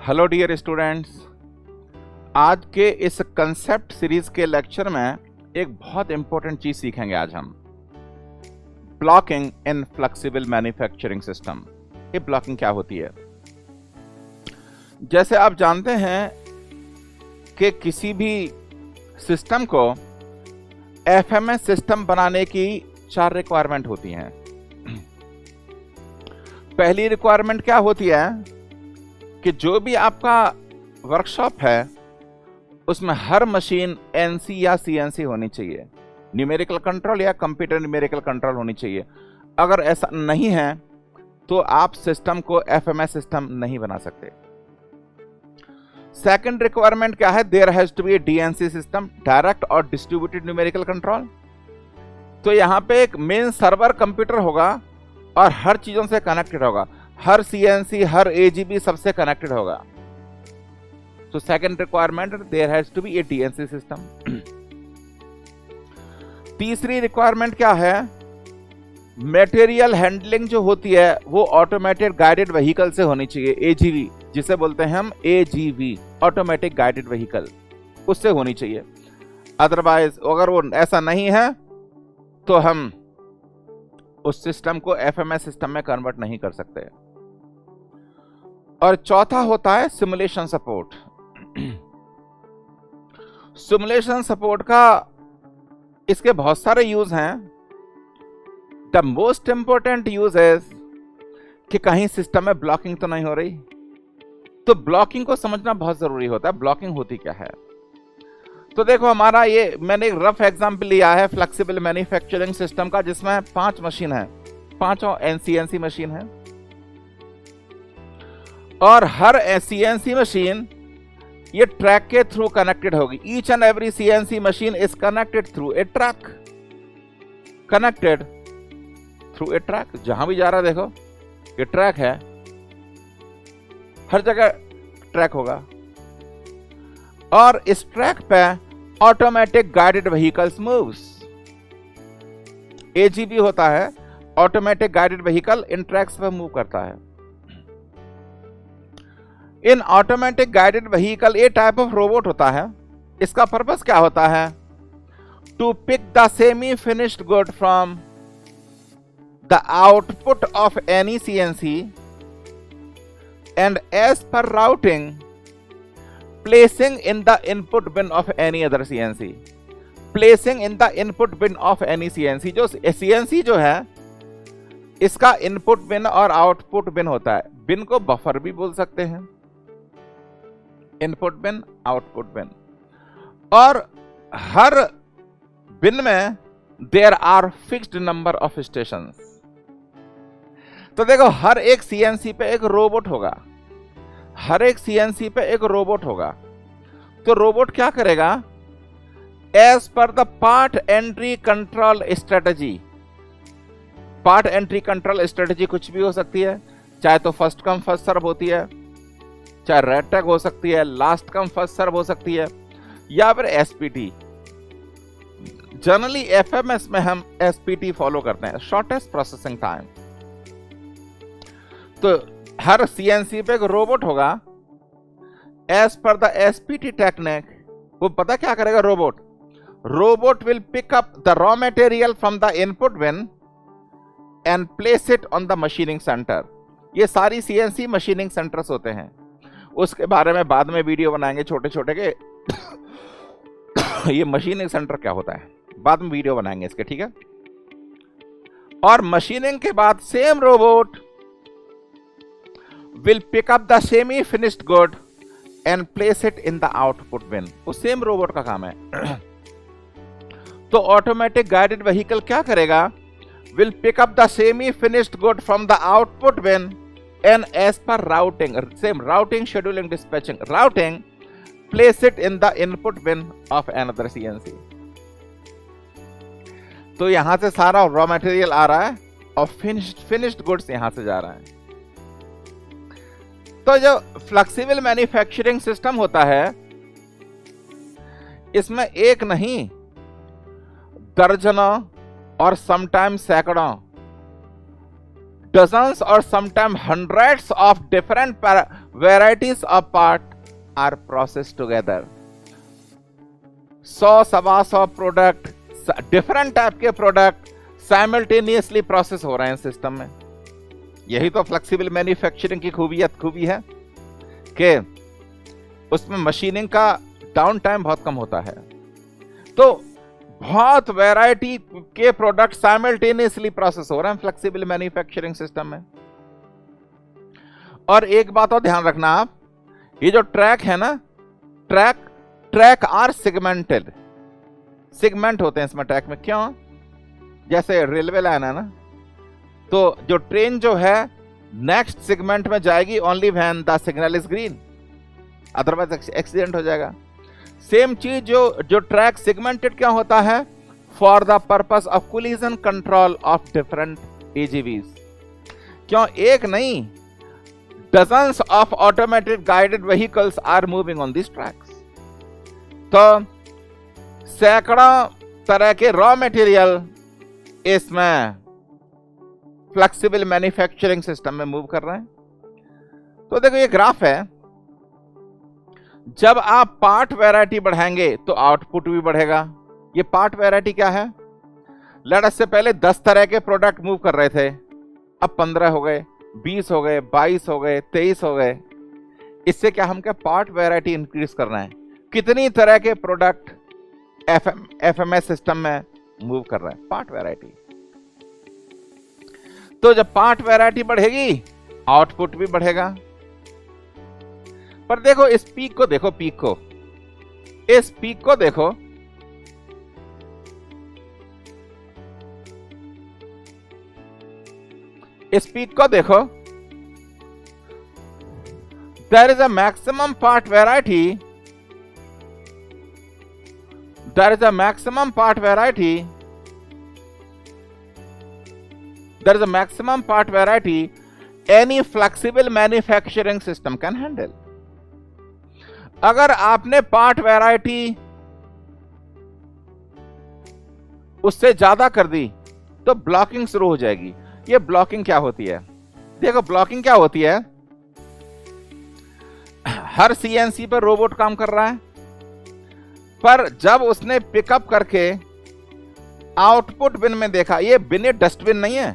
Hello dear students, आज के इस कंसेप्ट सीरीज के लेक्चर में एक बहुत इंपॉर्टेंट चीज सीखेंगे। आज हम ब्लॉकिंग इन फ्लेक्सिबल मैन्युफैक्चरिंग सिस्टम। ये ब्लॉकिंग क्या होती है? जैसे आप जानते हैं कि किसी भी सिस्टम को एफएमएस सिस्टम बनाने की 4 रिक्वायरमेंट होती हैं। पहली रिक्वायरमेंट क्या होती है कि जो भी आपका वर्कशॉप है उसमें हर मशीन एनसी या सीएनसी होनी चाहिए, न्यूमेरिकल कंट्रोल या कंप्यूटर न्यूमेरिकल कंट्रोल होनी चाहिए। अगर ऐसा नहीं है तो आप सिस्टम को एफएमएस सिस्टम नहीं बना सकते। सेकंड रिक्वायरमेंट क्या है? There has to be a DNC system, direct और डिस्ट्रीब्यूटेड न्यूमेरिकल कंट्रोल। तो यहां पे एक मेन सर्वर कंप्यूटर होगा और हर चीजों से कनेक्टेड होगा, हर सीएनसी हर एजीबी सबसे कनेक्टेड होगा। तो second requirement, there has to be a DNC system. तीसरी रिक्वायरमेंट क्या है? मटेरियल हैंडलिंग जो होती है वो ऑटोमेटेड गाइडेड व्हीकल से होनी चाहिए, एजीवी जिसे बोलते हैं हम, एजीवी ऑटोमेटिक गाइडेड व्हीकल, उससे होनी चाहिए। अदरवाइज अगर वो ऐसा नहीं है तो हम उस सिस्टम को एफएमएस सिस्टम में कन्वर्ट नहीं कर सकते। और चौथा होता है सिमुलेशन सपोर्ट। सिमुलेशन सपोर्ट का इसके बहुत सारे यूज हैं। The most important use is कि कहीं सिस्टम में ब्लॉकिंग तो नहीं हो रही। तो ब्लॉकिंग को समझना बहुत जरूरी होता है। ब्लॉकिंग होती क्या है? तो देखो, हमारा ये मैंने एक रफ एग्जांपल लिया है फ्लेक्सिबल मैन्युफैक्चरिंग सिस्टम का, जिसमें 5 मशीन है, 5 सीएनसी मशीन है और हर सीएनसी मशीन ये ट्रैक के थ्रू कनेक्टेड होगी। Each and every CNC machine is connected through a track, connected through a track. जहां भी जा रहा है देखो ये ट्रैक है, हर जगह ट्रैक होगा। और इस ट्रैक पे automatic guided vehicles moves, AGV होता है, automatic guided vehicle in tracks पर मूव करता है। इन automatic guided vehicle a type of robot होता है। इसका पर्पस क्या होता है? To pick the semi finished good from the output of any CNC and as per routing placing in the input bin of any other CNC, placing in the input bin of any CNC। जो CNC जो है इसका input बिन और output बिन होता है। बिन को buffer भी बोल सकते हैं, इनपुट बिन आउटपुट बिन। और हर बिन में there are fixed number of stations. तो देखो, हर एक सीएनसी पे एक रोबोट होगा, हर एक सीएनसी पे एक रोबोट होगा। तो रोबोट क्या करेगा? As per the part entry control strategy. Part entry control strategy कुछ भी हो सकती है, चाहे तो फर्स्ट कम फर्स्ट सर्व होती है, चाहे रेड टैग हो सकती है, लास्ट कम फर्स्ट सर्व हो सकती है, या फिर एसपीटी। जनरली एफएमएस में हम एसपीटी फॉलो करते हैं, शॉर्टेस्ट प्रोसेसिंग टाइम। तो हर सीएनसी पे एक रोबोट होगा as per the SPT technique. वो पता क्या करेगा? Robot will pick up the raw material from the input bin and place it on the machining centre. ये सारी सीएनसी मशीनिंग सेंटर्स होते हैं, उसके बारे में बाद में वीडियो बनाएंगे छोटे छोटे के। ये मशीनिंग सेंटर क्या होता है बाद में वीडियो बनाएंगे इसके, ठीक है। और मशीनिंग के बाद same robot will pick up the semi finished good and place it in the output bin। वो सेम रोबोट का काम है। तो ऑटोमेटिक गाइडेड व्हीकल क्या करेगा? will pick up the semi finished good from the output bin and as per routing, same routing, scheduling, dispatching, routing, place it in the input bin of another CNC। तो यहां से सारा raw material आ रहा है और finished goods यहां से जा रहा है। तो जो फ्लेक्सिबल मैन्युफैक्चरिंग सिस्टम होता है इसमें एक नहीं दर्जनों और समटाइम सैकड़ों, dozens or sometimes hundreds of different varieties of part are processed together. 100 सवा 100 प्रोडक्ट, डिफरेंट टाइप के प्रोडक्ट साइमल्टेनियसली प्रोसेस हो रहे हैं सिस्टम में। यही तो फ्लेक्सिबल मैन्युफैक्चरिंग की खूबी है कि उसमें मशीनिंग का डाउन टाइम बहुत कम होता है। तो बहुत वैरायटी के प्रोडक्ट साइमल्टेनियसली प्रोसेस हो रहे हैं फ्लेक्सिबल मैन्युफैक्चरिंग सिस्टम में। और एक बात और ध्यान रखना आप, ये जो ट्रैक है ना, ट्रैक आर सेगमेंटेड, सेगमेंट होते हैं इसमें ट्रैक में। क्यों? जैसे रेलवे लाइन है ना, तो जो ट्रेन जो है नेक्स्ट सेगमेंट में जाएगी only when the signal is green, otherwise accident हो जाएगा। सेम चीज जो ट्रैक सेगमेंटेड क्या होता है? For the purpose of collision control of different AGVs. क्यों? एक नहीं, dozens of automated guided vehicles are moving on these tracks. तो सैकड़ों तरह के रॉ मटेरियल इसमें फ्लेक्सिबल मैन्युफैक्चरिंग सिस्टम में मूव कर रहे हैं। तो देखो ये ग्राफ है, जब आप पार्ट वैरायटी बढ़ाएंगे तो आउटपुट भी बढ़ेगा। ये पार्ट वैरायटी क्या है? लेट अस से पहले 10 तरह के प्रोडक्ट मूव कर रहे थे, अब 15 हो गए, 20 हो गए, 22 हो गए, 23 हो गए। इससे क्या हम क्या पार्ट वैरायटी इंक्रीज कर रहे हैं। कितनी तरह के प्रोडक्ट एफएमएस सिस्टम में मूव कर रहे हैं? Part variety. तो जब पार्ट वैरायटी बढ़ेगी आउटपुट भी बढ़ेगा। पर देखो इस पीक को देखो, इस पीक को देखो, इस पीक को देखो। There is a maximum part variety. There is a maximum part variety. There is a maximum part variety any flexible manufacturing system can handle. अगर आपने पार्ट वैरायटी उससे ज्यादा कर दी तो ब्लॉकिंग शुरू हो जाएगी। ये ब्लॉकिंग क्या होती है? देखो ब्लॉकिंग क्या होती है, हर सीएनसी पर रोबोट काम कर रहा है, पर जब उसने पिकअप करके आउटपुट बिन में देखा, ये बिन डस्टबिन नहीं है,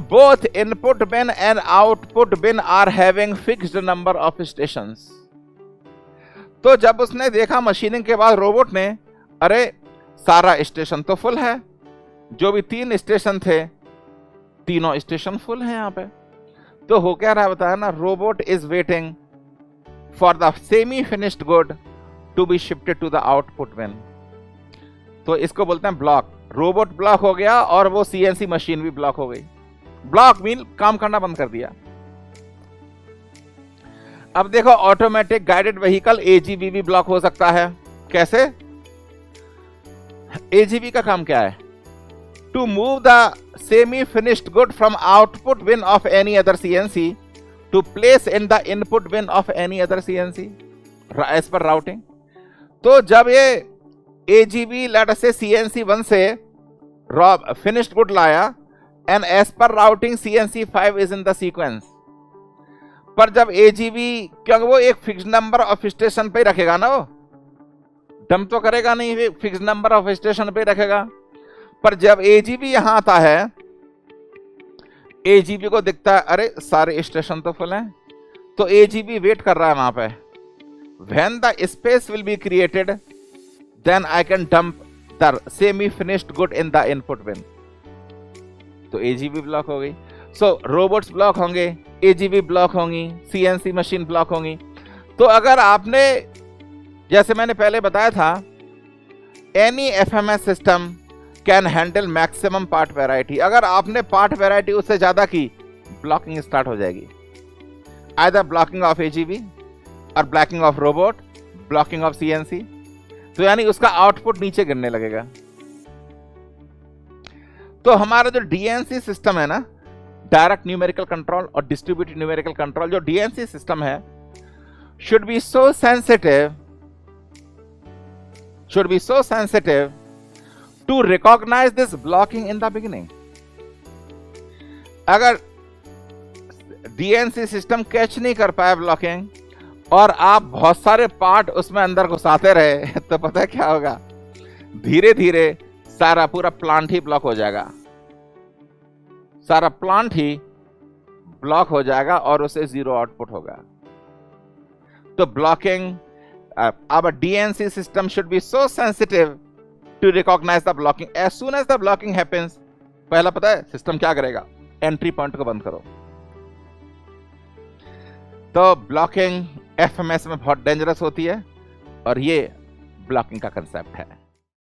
both input bin and output bin are having fixed number of stations. तो जब उसने देखा मशीनिंग के बाद रोबोट ने, अरे सारा स्टेशन तो फुल है, जो भी 3 स्टेशन थे तीनों स्टेशन फुल हैं यहां पे। तो हो क्या रहा है बताया ना, robot is waiting for the semi finished good to be shifted to the output bin. तो इसको बोलते हैं ब्लॉक। रोबोट ब्लॉक हो गया और वो सीएनसी मशीन भी ब्लॉक हो गई। ब्लॉक मीन काम करना बंद कर दिया। अब देखो ऑटोमेटिक गाइडेड व्हीकल एजीवी भी ब्लॉक हो सकता है। कैसे? एजीवी का काम क्या है? To move the semi finished good from output bin of any other CNC to place in the input bin of any other CNC as per routing. तो जब ये एजीवी लेट अस से सीएनसी 1 से finished good लाया and as per routing CNC 5 is in the sequence, पर जब AGV, क्योंकि वो एक फिक्स नंबर ऑफ स्टेशन पे ही रखेगा ना, वो डंप तो करेगा नहीं, फिक्स नंबर ऑफ स्टेशन पे ही रखेगा। पर जब एजीवी यहां आता है, एजीवी को दिखता है अरे सारे स्टेशन तो फुल हैं, तो एजीवी वेट कर रहा है वहां पे। When the space will be created then I can dump the semi finished good in the input bin. तो एजीवी ब्लॉक हो गई। सो रोबोट्स ब्लॉक होंगे, एजीवी ब्लॉक होंगी, सीएनसी मशीन ब्लॉक होंगी। तो अगर आपने, जैसे मैंने पहले बताया था, any FMS system can handle maximum part variety. अगर आपने पार्ट वैरायटी उससे ज्यादा की, ब्लॉकिंग स्टार्ट हो जाएगी। आइदर ब्लॉकिंग ऑफ एजीवी और blocking of robot, blocking of CNC. तो यानी उसका आउटपुट नीचे गिरने लगेगा। तो हमारा जो डीएनसी सिस्टम है ना, डायरेक्ट न्यूमेरिकल कंट्रोल और डिस्ट्रीब्यूटेड न्यूमेरिकल कंट्रोल, जो डीएनसी सिस्टम है, should be so sensitive to recognize this blocking in the beginning. अगर डीएनसी सिस्टम कैच नहीं कर पाया ब्लॉकिंग, और आप बहुत सारे पार्ट उसमें अंदर घुसाते रहे, तो पता है क्या होगा, धीरे धीरे सारा पूरा प्लांट ही ब्लॉक हो जाएगा, सारा प्लांट ही ब्लॉक हो जाएगा और उसे जीरो आउटपुट होगा। तो blocking, our DNC system should be so sensitive to recognize the blocking. As soon as the blocking happens, पहला पता है सिस्टम क्या करेगा, एंट्री पॉइंट को बंद करो। तो ब्लॉकिंग एफएमएस में बहुत डेंजरस होती है, और ये ब्लॉकिंग का कंसेप्ट है।